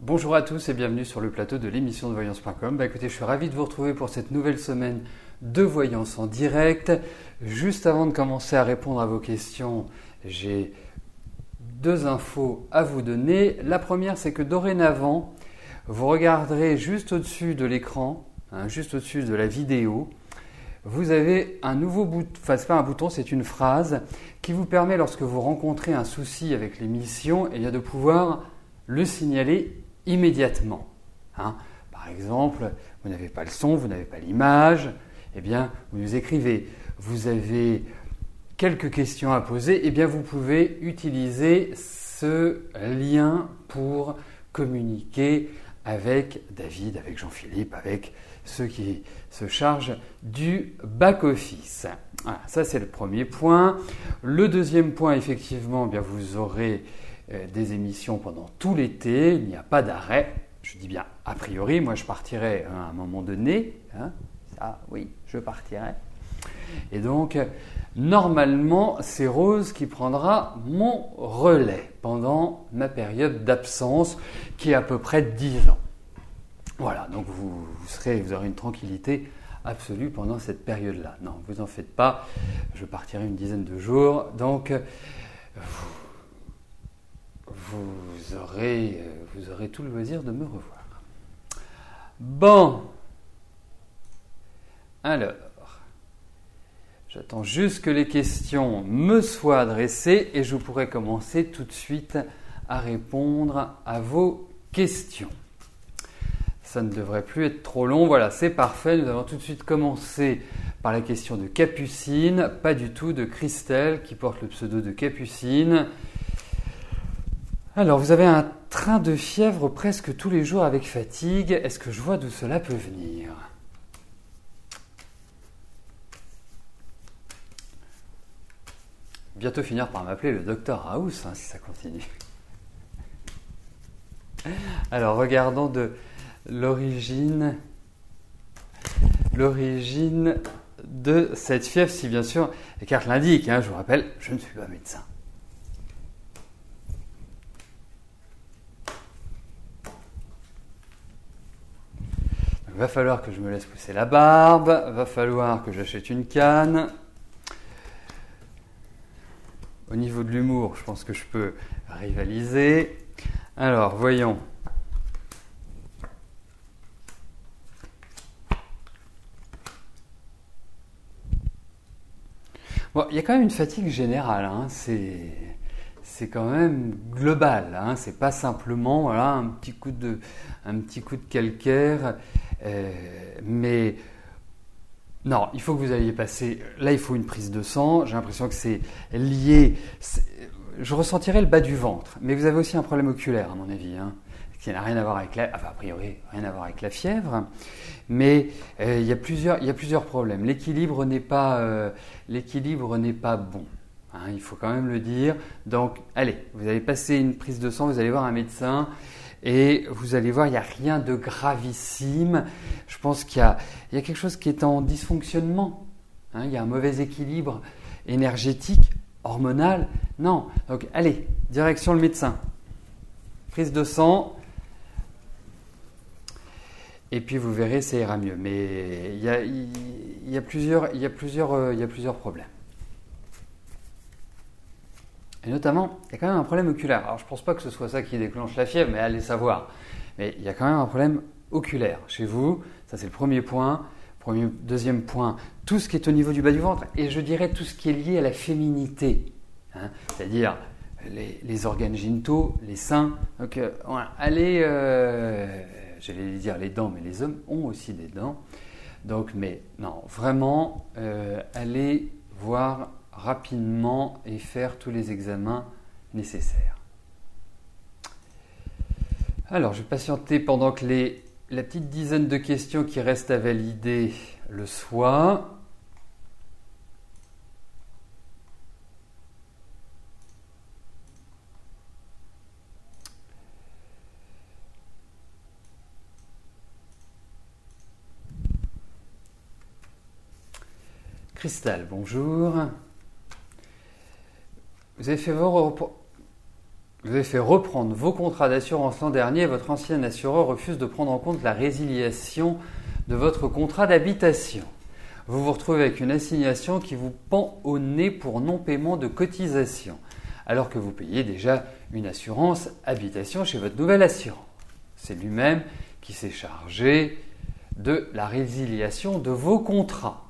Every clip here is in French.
Bonjour à tous et bienvenue sur le plateau de l'émission de voyance.com. Écoutez, je suis ravi de vous retrouver pour cette nouvelle semaine de voyance en direct. Juste avant de commencer à répondre à vos questions, j'ai deux infos à vous donner. La première, c'est que dorénavant, vous regarderez juste au-dessus de l'écran, juste au-dessus de la vidéo, vous avez un nouveau bouton, enfin c'est pas un bouton, c'est une phrase qui vous permet, lorsque vous rencontrez un souci avec l'émission, de pouvoir le signaler immédiatement. Par exemple, vous n'avez pas le son, vous n'avez pas l'image, vous nous écrivez. Vous avez quelques questions à poser, vous pouvez utiliser ce lien pour communiquer avec David, avec Jean-Philippe, avec ceux qui se chargent du back-office. Voilà, ça c'est le premier point. Le deuxième point, effectivement, vous aurez des émissions pendant tout l'été, il n'y a pas d'arrêt. Je dis bien a priori, moi je partirai à un moment donné. Ça, oui, je partirai. Et donc, normalement, c'est Rose qui prendra mon relais pendant ma période d'absence, qui est à peu près de 10 ans. Voilà, donc vous aurez une tranquillité absolue pendant cette période-là. Non, vous en faites pas, je partirai une dizaine de jours, donc vous aurez tout le loisir de me revoir. Bon, alors, j'attends juste que les questions me soient adressées et je pourrai commencer tout de suite à répondre à vos questions. Ça ne devrait plus être trop long. Voilà, c'est parfait. Nous allons tout de suite commencer par la question de Capucine, pas du tout de Christelle, qui porte le pseudo de Capucine. Alors, vous avez un train de fièvre presque tous les jours avec fatigue. Est-ce que je vois d'où cela peut venir ? Bientôt finir par m'appeler le docteur House, si ça continue. Alors, regardons de l'origine de cette fièvre, si bien sûr les cartes l'indiquent. Je vous rappelle, je ne suis pas médecin. Il va falloir que je me laisse pousser la barbe, va falloir que j'achète une canne. Au niveau de l'humour, je pense que je peux rivaliser. Alors, voyons. Bon, il y a quand même une fatigue générale, c'est quand même global, c'est pas simplement un petit coup de calcaire, mais non, il faut que vous alliez passer, là il faut une prise de sang, j'ai l'impression que c'est lié, je ressentirais le bas du ventre, mais vous avez aussi un problème oculaire à mon avis, qui n'a rien à voir avec a priori rien à voir avec la fièvre, mais il y a plusieurs problèmes. L'équilibre n'est pas bon, il faut quand même le dire. Donc, allez, vous allez passer une prise de sang, vous allez voir un médecin et vous allez voir, il n'y a rien de gravissime. Je pense qu'il y a quelque chose qui est en dysfonctionnement. Il y a un mauvais équilibre énergétique, hormonal. Non, donc allez, direction le médecin. Prise de sang. Et puis vous verrez, ça ira mieux. Mais il y a plusieurs problèmes. Et notamment, il y a quand même un problème oculaire. Alors je ne pense pas que ce soit ça qui déclenche la fièvre, mais allez savoir. Mais il y a quand même un problème oculaire chez vous. Ça c'est le premier point. Deuxième point, tout ce qui est au niveau du bas du ventre. Et je dirais tout ce qui est lié à la féminité. C'est-à-dire les organes génitaux, les seins. Donc allez... j'allais dire les dents, mais les hommes ont aussi des dents. Donc, mais non, vraiment, allez voir rapidement et faire tous les examens nécessaires. Alors, je vais patienter pendant que la petite dizaine de questions qui restent à valider le soient. Christelle, bonjour. Vous avez fait vos Vous avez fait reprendre vos contrats d'assurance l'an dernier et votre ancien assureur refuse de prendre en compte la résiliation de votre contrat d'habitation. Vous vous retrouvez avec une assignation qui vous pend au nez pour non-paiement de cotisation, alors que vous payez déjà une assurance habitation chez votre nouvel assurant. C'est lui-même qui s'est chargé de la résiliation de vos contrats.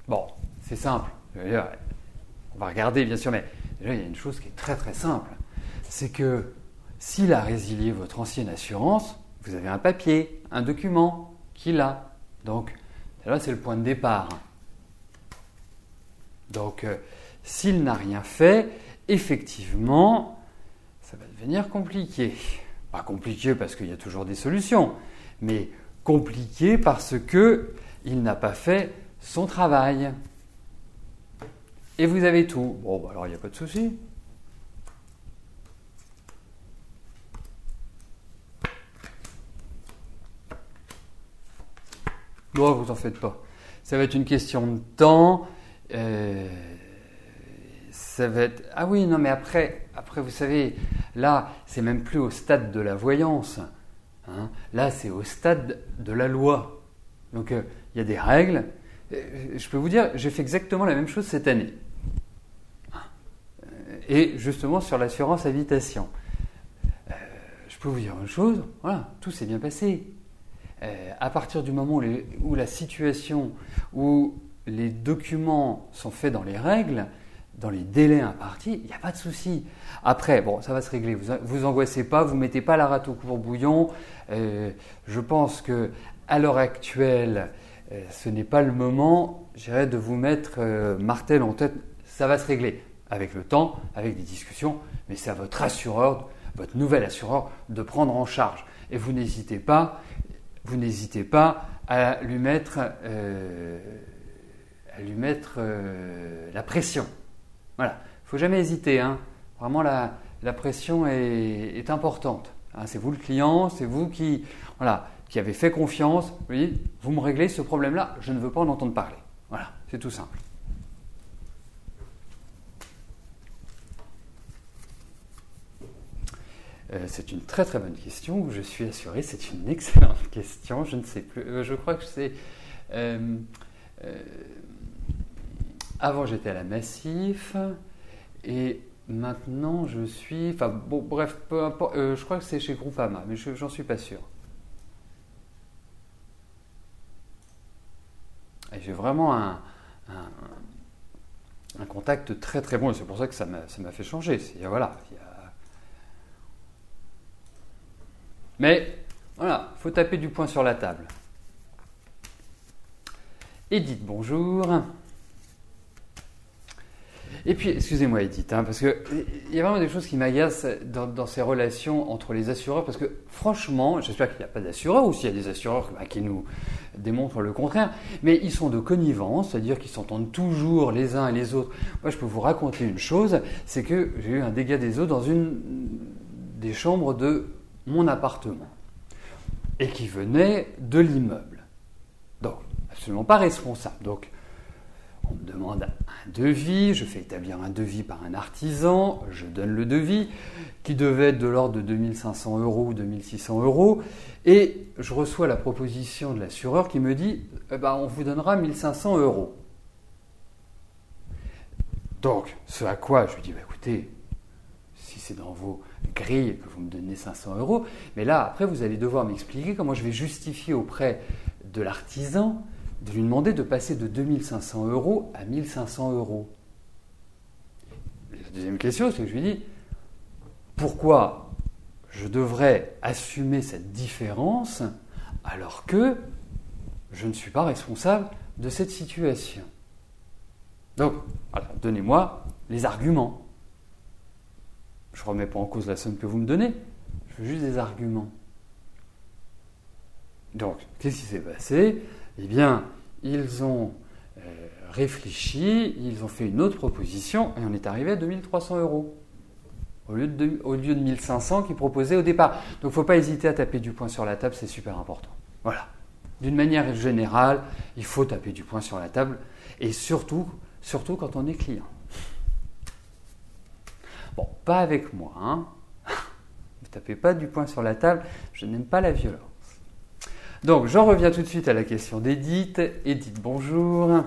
Bon, c'est simple. On va regarder bien sûr, mais déjà il y a une chose qui est très très simple. C'est que s'il a résilié votre ancienne assurance, vous avez un papier, un document qu'il a. Donc là c'est le point de départ. Donc s'il n'a rien fait, effectivement, ça va devenir compliqué. Pas compliqué parce qu'il y a toujours des solutions, mais compliqué parce qu'il n'a pas fait son travail. Et vous avez tout. Bon, bah alors il n'y a pas de souci. Non, vous en faites pas. Ça va être une question de temps. Ça va être... Ah oui, non, mais après, vous savez, là, c'est même plus au stade de la voyance. Hein. Là, c'est au stade de la loi. Donc, il y a des règles. Je peux vous dire, j'ai fait exactement la même chose cette année. Et justement sur l'assurance habitation. Je peux vous dire une chose, voilà, tout s'est bien passé. À partir du moment où la situation, où les documents sont faits dans les règles, dans les délais impartis, il n'y a pas de souci. Après, bon, ça va se régler, vous angoissez pas, vous ne mettez pas la rate au courbouillon. Je pense qu'à l'heure actuelle, ce n'est pas le moment, je dirais, de vous mettre martel en tête. Ça va se régler avec le temps, avec des discussions, mais c'est à votre assureur, votre nouvel assureur, de prendre en charge. Et vous n'hésitez pas à lui mettre, la pression. Voilà, il ne faut jamais hésiter. Hein. Vraiment, la pression est importante. Hein, c'est vous le client, c'est vous qui avez fait confiance. Vous dites, vous me réglez ce problème-là, je ne veux pas en entendre parler. Voilà, c'est tout simple. C'est une très très bonne question, je suis assuré, c'est une excellente question, je ne sais plus, je crois que c'est... avant j'étais à la Massif et maintenant je suis... Enfin bon, bref, peu importe, je crois que c'est chez Groupama, mais j'en suis pas sûr. Et j'ai vraiment un contact très très bon et c'est pour ça que ça m'a fait changer. Voilà, mais voilà, il faut taper du poing sur la table. Edith, bonjour. Et puis, excusez-moi Edith, parce qu'il y a vraiment des choses qui m'agacent dans ces relations entre les assureurs, parce que franchement, j'espère qu'il n'y a pas d'assureurs, ou s'il y a des assureurs qui nous démontrent le contraire, mais ils sont de connivence, c'est-à-dire qu'ils s'entendent toujours les uns et les autres. Moi, je peux vous raconter une chose, c'est que j'ai eu un dégât des eaux dans une des chambres de mon appartement, et qui venait de l'immeuble. Donc, absolument pas responsable. Donc, on me demande un devis, je fais établir un devis par un artisan, je donne le devis, qui devait être de l'ordre de 2500 € ou 2600 €, et je reçois la proposition de l'assureur qui me dit on vous donnera 1500 €. Donc, ce à quoi je lui dis écoutez, si c'est dans vos grilles que vous me donnez 500 €, mais là, après, vous allez devoir m'expliquer comment je vais justifier auprès de l'artisan de lui demander de passer de 2500 € à 1500 €. La deuxième question, c'est que je lui dis pourquoi je devrais assumer cette différence alors que je ne suis pas responsable de cette situation. Donc, voilà, donnez-moi les arguments. Je ne remets pas en cause la somme que vous me donnez, je veux juste des arguments. Donc, qu'est-ce qui s'est passé ? Eh bien, ils ont réfléchi, ils ont fait une autre proposition et on est arrivé à 2300 € au lieu de 1500 qu'ils proposaient au départ. Donc, il ne faut pas hésiter à taper du poing sur la table, c'est super important. Voilà. D'une manière générale, il faut taper du poing sur la table et surtout quand on est client. Bon. pas avec moi. Hein. Ne tapez pas du poing sur la table, je n'aime pas la violence. Donc, j'en reviens tout de suite à la question d'Edith. Edith, bonjour.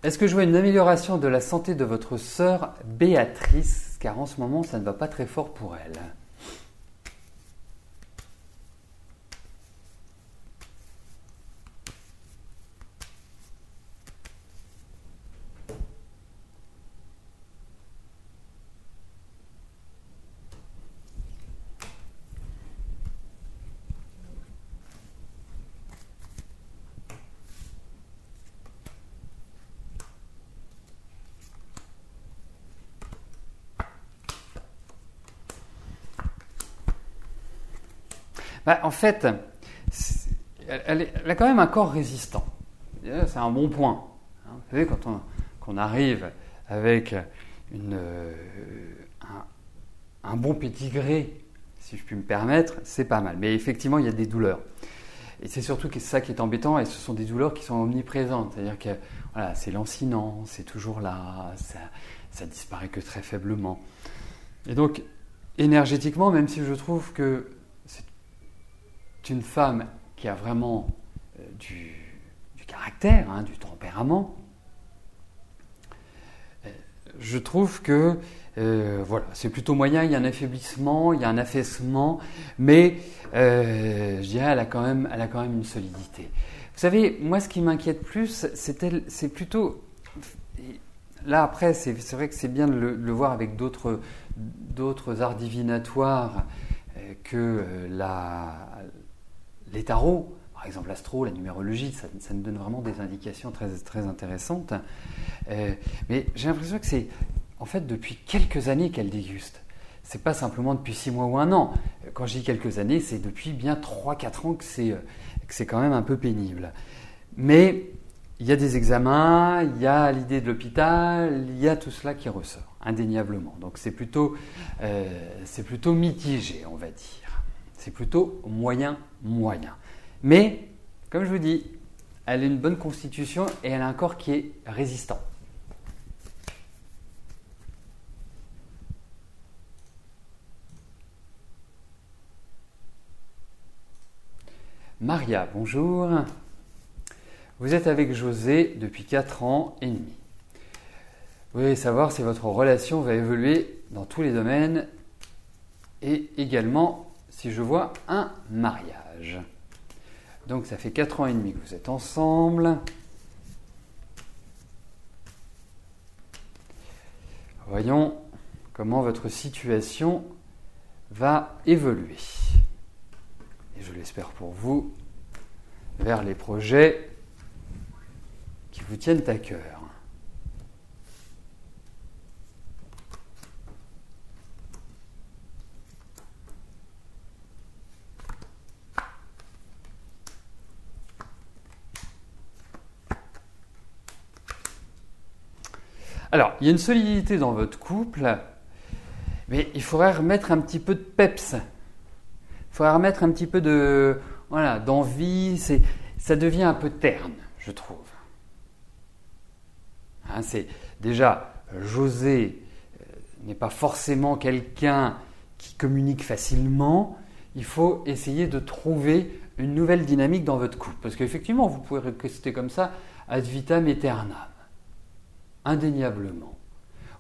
Est-ce que je vois une amélioration de la santé de votre sœur Béatrice? Car en ce moment, ça ne va pas très fort pour elle. En fait, elle a quand même un corps résistant. C'est un bon point. Vous savez, quand on arrive avec un bon pédigré, si je puis me permettre, c'est pas mal. Mais effectivement, il y a des douleurs. Et c'est surtout que c'est ça qui est embêtant, et ce sont des douleurs qui sont omniprésentes. C'est-à-dire que voilà, c'est lancinant, c'est toujours là, ça disparaît que très faiblement. Et donc, énergétiquement, même si je trouve que c'est une femme qui a vraiment du caractère, hein, du tempérament, je trouve que voilà, c'est plutôt moyen, il y a un affaiblissement, il y a un affaissement, mais je dirais elle a quand même une solidité. Vous savez, moi ce qui m'inquiète plus, c'est plutôt... Là après, c'est vrai que c'est bien de le voir avec d'autres arts divinatoires que les tarots. Par exemple, l'astro, la numérologie, ça nous donne vraiment des indications très, très intéressantes. Mais j'ai l'impression que c'est en fait depuis quelques années qu'elle déguste. C'est pas simplement depuis 6 mois ou 1 an. Quand je dis quelques années, c'est depuis bien 3-4 ans que c'est quand même un peu pénible. Mais il y a des examens, il y a l'idée de l'hôpital, il y a tout cela qui ressort, indéniablement. Donc c'est plutôt mitigé, on va dire. C'est plutôt moyen. Mais, comme je vous dis, elle a une bonne constitution et elle a un corps qui est résistant. Maria, bonjour. Vous êtes avec José depuis 4 ans et demi. Vous voulez savoir si votre relation va évoluer dans tous les domaines et également si je vois un mariage. Donc ça fait 4 ans et demi que vous êtes ensemble. Voyons comment votre situation va évoluer. Et je l'espère pour vous, vers les projets qui vous tiennent à cœur. Alors, il y a une solidité dans votre couple, mais il faudrait remettre un petit peu de peps. Il faudrait remettre un petit peu d'envie. Ça devient un peu terne, je trouve. Hein, c'est déjà, José n'est pas forcément quelqu'un qui communique facilement. Il faut essayer de trouver une nouvelle dynamique dans votre couple. Parce qu'effectivement, vous pouvez rester comme ça ad vitam aeternam. Indéniablement.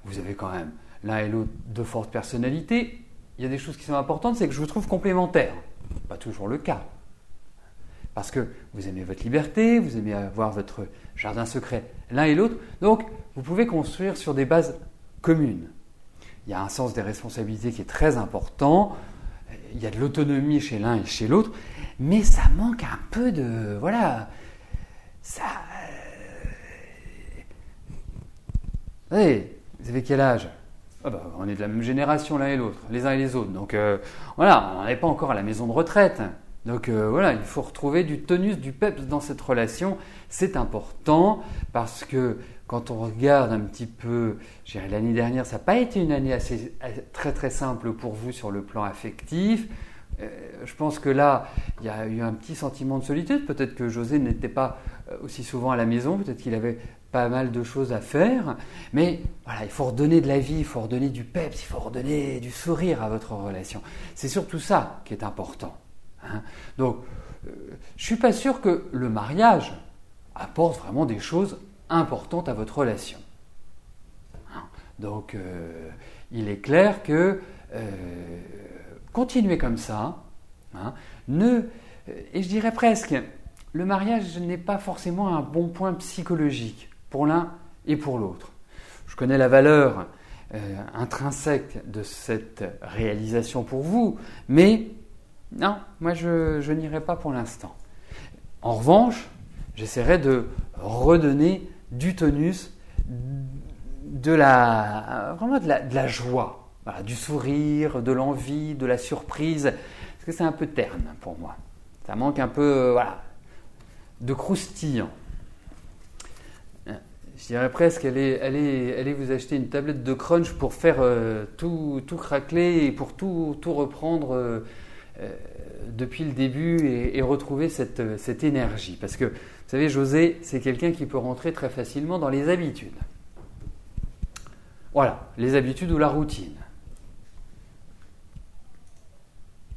Vous avez quand même l'un et l'autre de fortes personnalités. Il y a des choses qui sont importantes, c'est que je vous trouve complémentaires. Pas toujours le cas. Parce que vous aimez votre liberté, vous aimez avoir votre jardin secret l'un et l'autre. Donc, vous pouvez construire sur des bases communes. Il y a un sens des responsabilités qui est très important. Il y a de l'autonomie chez l'un et chez l'autre. Mais ça manque un peu de... Voilà. Ça... Hey, vous avez quel âge? On est de la même génération l'un et l'autre, les uns et les autres. Donc voilà, on n'en est pas encore à la maison de retraite. Donc voilà, il faut retrouver du tonus, du peps dans cette relation. C'est important parce que quand on regarde un petit peu, je dirais l'année dernière, ça n'a pas été une année très très simple pour vous sur le plan affectif. Je pense que là, il y a eu un petit sentiment de solitude. Peut-être que José n'était pas aussi souvent à la maison. Peut-être qu'il avait pas mal de choses à faire, mais voilà, il faut redonner de la vie, il faut redonner du peps, il faut redonner du sourire à votre relation. C'est surtout ça qui est important. Hein. Donc, je ne suis pas sûr que le mariage apporte vraiment des choses importantes à votre relation. Hein. Donc, il est clair que continuez comme ça. Hein, et je dirais presque, le mariage n'est pas forcément un bon point psychologique pour l'un et pour l'autre. Je connais la valeur intrinsèque de cette réalisation pour vous, mais non, moi je n'irai pas pour l'instant. En revanche, j'essaierai de redonner du tonus, vraiment de la joie, voilà, du sourire, de l'envie, de la surprise, parce que c'est un peu terne pour moi. Ça manque un peu de croustillant. Je dirais presque, allez vous acheter une tablette de crunch pour faire tout craqueler et pour tout reprendre depuis le début et retrouver cette énergie. Parce que, vous savez, José, c'est quelqu'un qui peut rentrer très facilement dans les habitudes. Voilà, les habitudes ou la routine.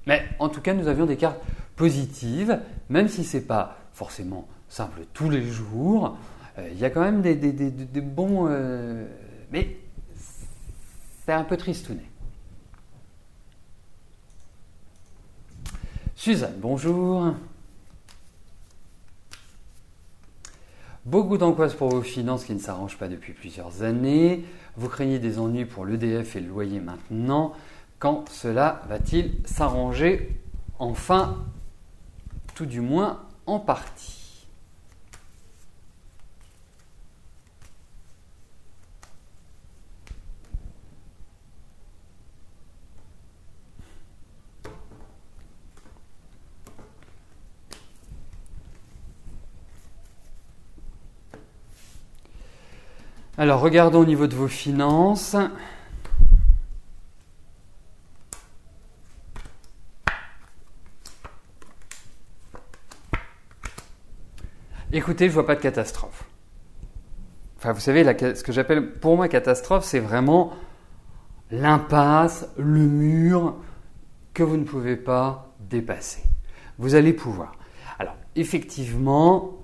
Mais en tout cas, nous avions des cartes positives, même si ce n'est pas forcément simple tous les jours. Il y a quand même des bons... mais c'est un peu tristouné. Suzanne, bonjour. Beaucoup d'angoisse pour vos finances qui ne s'arrangent pas depuis plusieurs années. Vous craignez des ennuis pour l'EDF et le loyer maintenant. Quand cela va-t-il s'arranger enfin, tout du moins en partie? Alors, regardons au niveau de vos finances. Écoutez, je ne vois pas de catastrophe. Enfin, vous savez, ce que j'appelle pour moi catastrophe, c'est vraiment l'impasse, le mur que vous ne pouvez pas dépasser. Vous allez pouvoir. Alors, effectivement,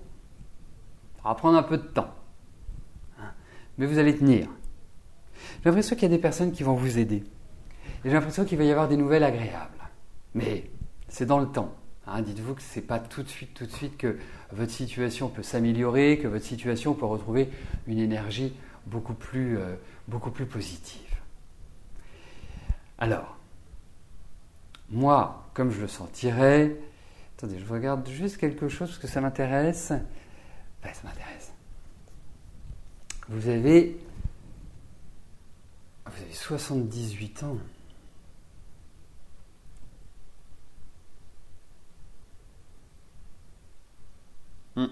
ça va prendre un peu de temps. Mais vous allez tenir. J'ai l'impression qu'il y a des personnes qui vont vous aider. Et j'ai l'impression qu'il va y avoir des nouvelles agréables. Mais c'est dans le temps. Hein, dites-vous que ce n'est pas tout de suite que votre situation peut s'améliorer, que votre situation peut retrouver une énergie beaucoup plus positive. Alors, moi, comme je le sentirais... Attendez, je regarde juste quelque chose parce que ça m'intéresse. Ouais, ça m'intéresse. Vous avez 78 ans. Il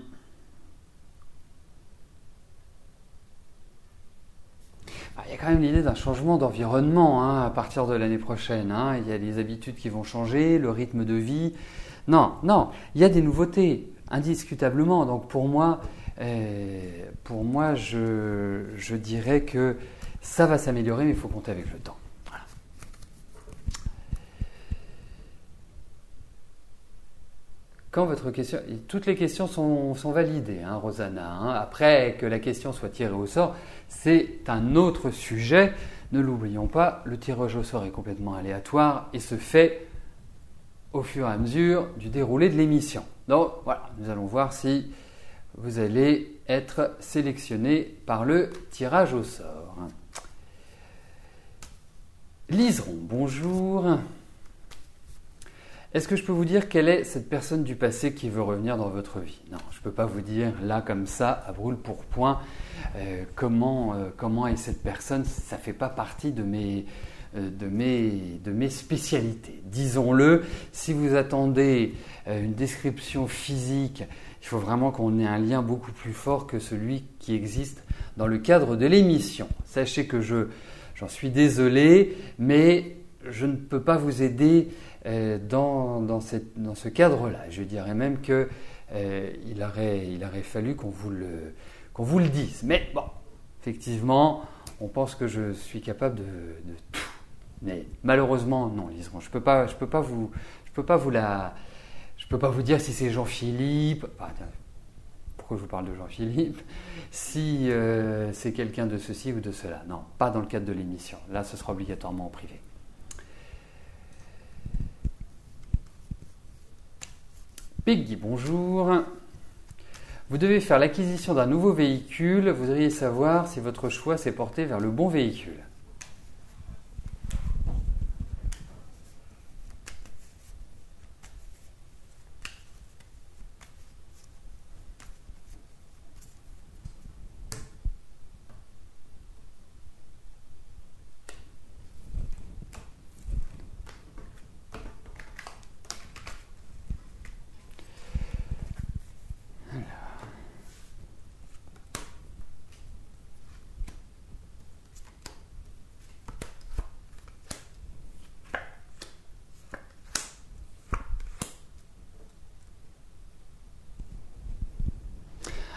y a quand même l'idée d'un changement d'environnement à partir de l'année prochaine. Il y a des habitudes qui vont changer, le rythme de vie. Non, il y a des nouveautés, indiscutablement. Donc pour moi, je dirais que ça va s'améliorer, mais il faut compter avec le temps. Voilà. Quand votre question, toutes les questions sont validées, Rosanna. Après que la question soit tirée au sort, c'est un autre sujet. Ne l'oublions pas, le tirage au sort est complètement aléatoire et se fait au fur et à mesure du déroulé de l'émission. Donc voilà, nous allons voir si vous allez être sélectionné par le tirage au sort. Liseron, bonjour. Est-ce que je peux vous dire quelle est cette personne du passé qui veut revenir dans votre vie? Non, je ne peux pas vous dire là comme ça, à brûle-pourpoint, comment est cette personne. Ça ne fait pas partie de mes spécialités. Disons-le, si vous attendez une description physique, il faut vraiment qu'on ait un lien beaucoup plus fort que celui qui existe dans le cadre de l'émission. Sachez que j'en suis désolé, mais je ne peux pas vous aider dans ce cadre-là. Je dirais même qu'il aurait fallu qu'on vous qu'on vous le dise. Mais bon, effectivement, on pense que je suis capable de tout. Mais malheureusement, non, Liseron, je peux pas vous dire si c'est Jean-Philippe. Pourquoi je vous parle de Jean-Philippe? Si c'est quelqu'un de ceci ou de cela. Non, pas dans le cadre de l'émission. Là, ce sera obligatoirement en privé. Peggy, bonjour. Vous devez faire l'acquisition d'un nouveau véhicule. Vous voudriez savoir si votre choix s'est porté vers le bon véhicule.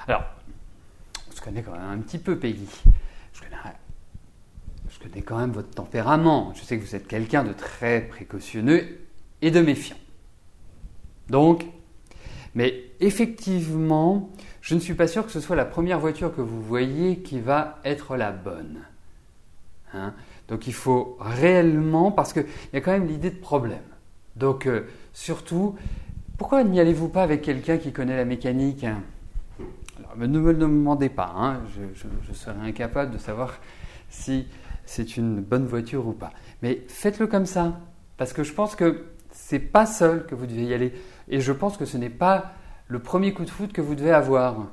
Alors, on se connaît quand même un petit peu, Peggy. Je connais quand même votre tempérament. Je sais que vous êtes quelqu'un de très précautionneux et de méfiant. Donc, mais effectivement, je ne suis pas sûr que ce soit la première voiture que vous voyez qui va être la bonne. Donc, il faut réellement, parce qu'il y a quand même l'idée de problème. Donc, surtout, pourquoi n'y allez-vous pas avec quelqu'un qui connaît la mécanique? Alors, ne me le demandez pas, je serai incapable de savoir si c'est une bonne voiture ou pas. Mais faites-le comme ça, parce que je pense que c'est pas seul que vous devez y aller. Et je pense que ce n'est pas le premier coup de foudre que vous devez avoir.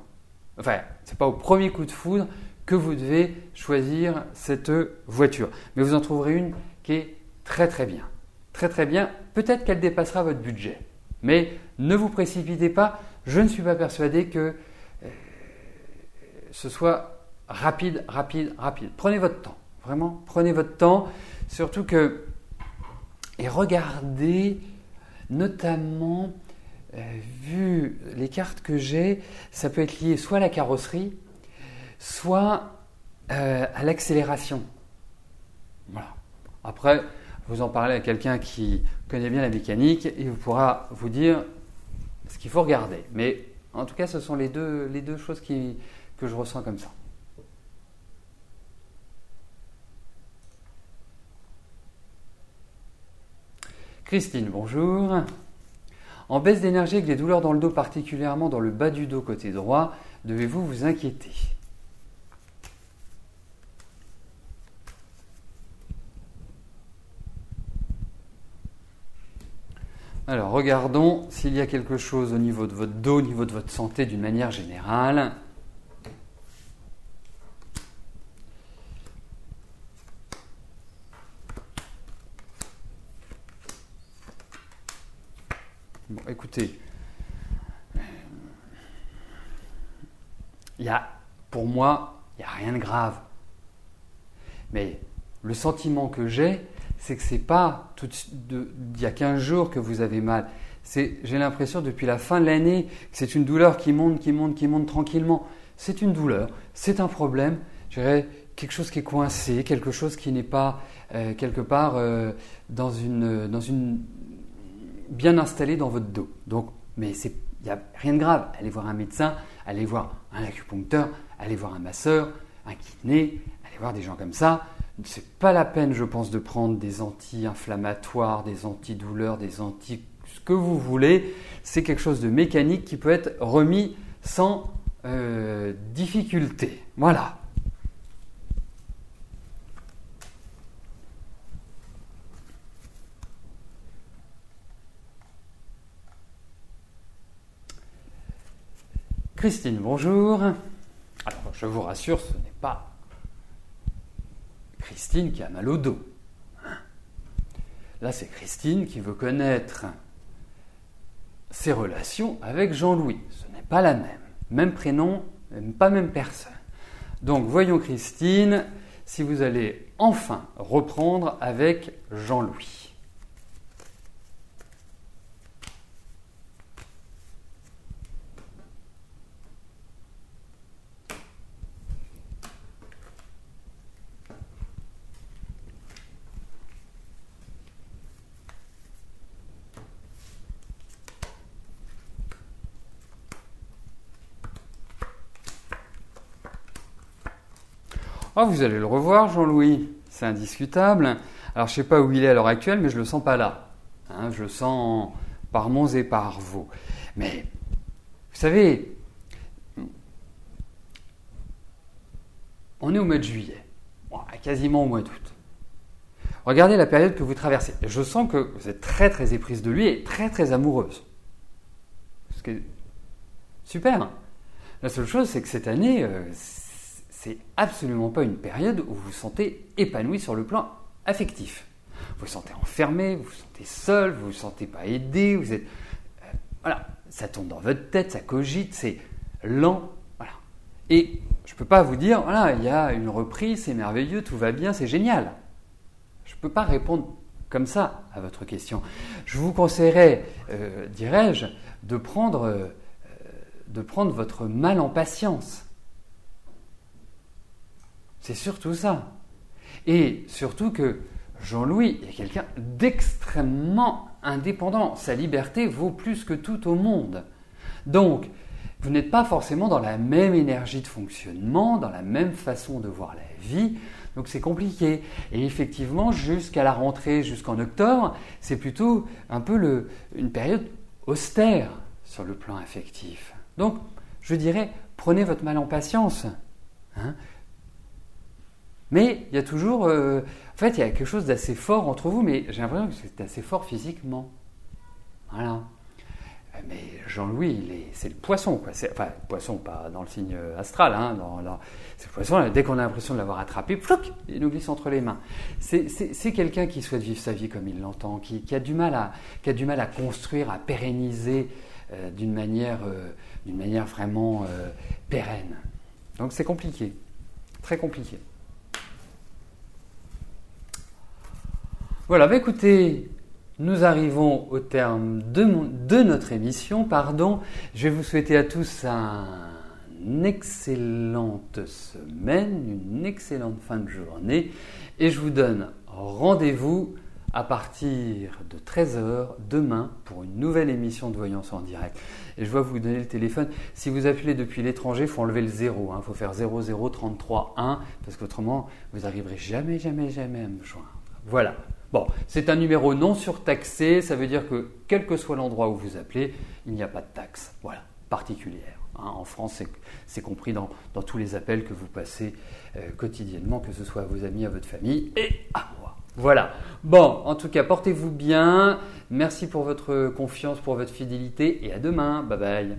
Enfin, ce n'est pas au premier coup de foudre que vous devez choisir cette voiture. Mais vous en trouverez une qui est très très bien. Très très bien. Peut-être qu'elle dépassera votre budget. Mais ne vous précipitez pas. Je ne suis pas persuadé que ce soit rapide. Prenez votre temps. Vraiment, prenez votre temps. Surtout que, et regardez, notamment, vu les cartes que j'ai, ça peut être lié soit à la carrosserie, soit à l'accélération. Voilà. Après, vous en parlez à quelqu'un qui connaît bien la mécanique et il pourra vous dire ce qu'il faut regarder. Mais en tout cas, ce sont les deux choses que je ressens comme ça. Christine, bonjour. En baisse d'énergie avec des douleurs dans le dos, particulièrement dans le bas du dos côté droit, devez-vous vous inquiéter? Alors, regardons s'il y a quelque chose au niveau de votre dos, au niveau de votre santé d'une manière générale. Bon, écoutez, pour moi, il n'y a rien de grave. Mais le sentiment que j'ai, c'est que ce n'est pas il y a 15 jours que vous avez mal. J'ai l'impression depuis la fin de l'année que c'est une douleur qui monte tranquillement. C'est une douleur, c'est un problème, je dirais quelque chose qui est coincé, quelque chose qui n'est pas quelque part dans une bien installé dans votre dos. Donc, mais il n'y a rien de grave. Allez voir un médecin, allez voir un acupuncteur, allez voir un masseur, un kiné, allez voir des gens comme ça. C'est pas la peine, je pense, de prendre des anti-inflammatoires, des antidouleurs, ce que vous voulez. C'est quelque chose de mécanique qui peut être remis sans difficulté. Voilà. Christine, bonjour. Alors, je vous rassure, ce n'est pas Christine qui a mal au dos. Là, c'est Christine qui veut connaître ses relations avec Jean-Louis. Ce n'est pas la même. Même prénom, pas même personne. Donc, voyons Christine, si vous allez enfin reprendre avec Jean-Louis. Oh, vous allez le revoir, Jean-Louis, c'est indiscutable. Alors, je ne sais pas où il est à l'heure actuelle, mais je ne le sens pas là. Hein, je le sens par Mons et par Vaux. Mais, vous savez, on est au mois de juillet, quasiment au mois d'août. Regardez la période que vous traversez. Je sens que vous êtes très très éprise de lui et très très amoureuse. C'est super. La seule chose, c'est que cette année, c'est absolument pas une période où vous vous sentez épanoui sur le plan affectif. Vous vous sentez enfermé, vous vous sentez seul, vous vous sentez pas aidé, vous êtes... voilà, ça tourne dans votre tête, ça cogite, c'est lent. Voilà. Et je ne peux pas vous dire, voilà, il y a une reprise, c'est merveilleux, tout va bien, c'est génial. Je ne peux pas répondre comme ça à votre question. Je vous conseillerais, dirais-je, de prendre votre mal en patience. C'est surtout ça. Et surtout que Jean-Louis est quelqu'un d'extrêmement indépendant. Sa liberté vaut plus que tout au monde. Donc, vous n'êtes pas forcément dans la même énergie de fonctionnement, dans la même façon de voir la vie. Donc c'est compliqué. Et effectivement, jusqu'à la rentrée, jusqu'en octobre, c'est plutôt un peu une période austère sur le plan affectif. Donc, je dirais, prenez votre mal en patience. Hein. Mais il y a toujours... en fait, il y a quelque chose d'assez fort entre vous, mais j'ai l'impression que c'est assez fort physiquement. Voilà. Mais Jean-Louis, c'est le poisson, quoi. Enfin, le poisson, pas dans le signe astral, hein, c'est le poisson, dès qu'on a l'impression de l'avoir attrapé, plouc, il nous glisse entre les mains. C'est quelqu'un qui souhaite vivre sa vie comme il l'entend, qui a du mal à construire, à pérenniser d'une manière vraiment pérenne. Donc c'est compliqué, très compliqué. Voilà, bah écoutez, nous arrivons au terme de notre émission. Je vais vous souhaiter à tous une excellente semaine, une excellente fin de journée. Et je vous donne rendez-vous à partir de 13h demain pour une nouvelle émission de Voyance en direct. Et je vais vous donner le téléphone. Si vous appelez depuis l'étranger, il faut enlever le 0. Il faut faire 0033 1 parce qu'autrement, vous n'arriverez jamais à me joindre. Voilà. Bon, c'est un numéro non surtaxé, ça veut dire que quel que soit l'endroit où vous appelez, il n'y a pas de taxe, voilà, particulière. Hein, en France, c'est compris dans tous les appels que vous passez quotidiennement, que ce soit à vos amis, à votre famille et à moi. Voilà. Bon, en tout cas, portez-vous bien. Merci pour votre confiance, pour votre fidélité et à demain. Bye bye.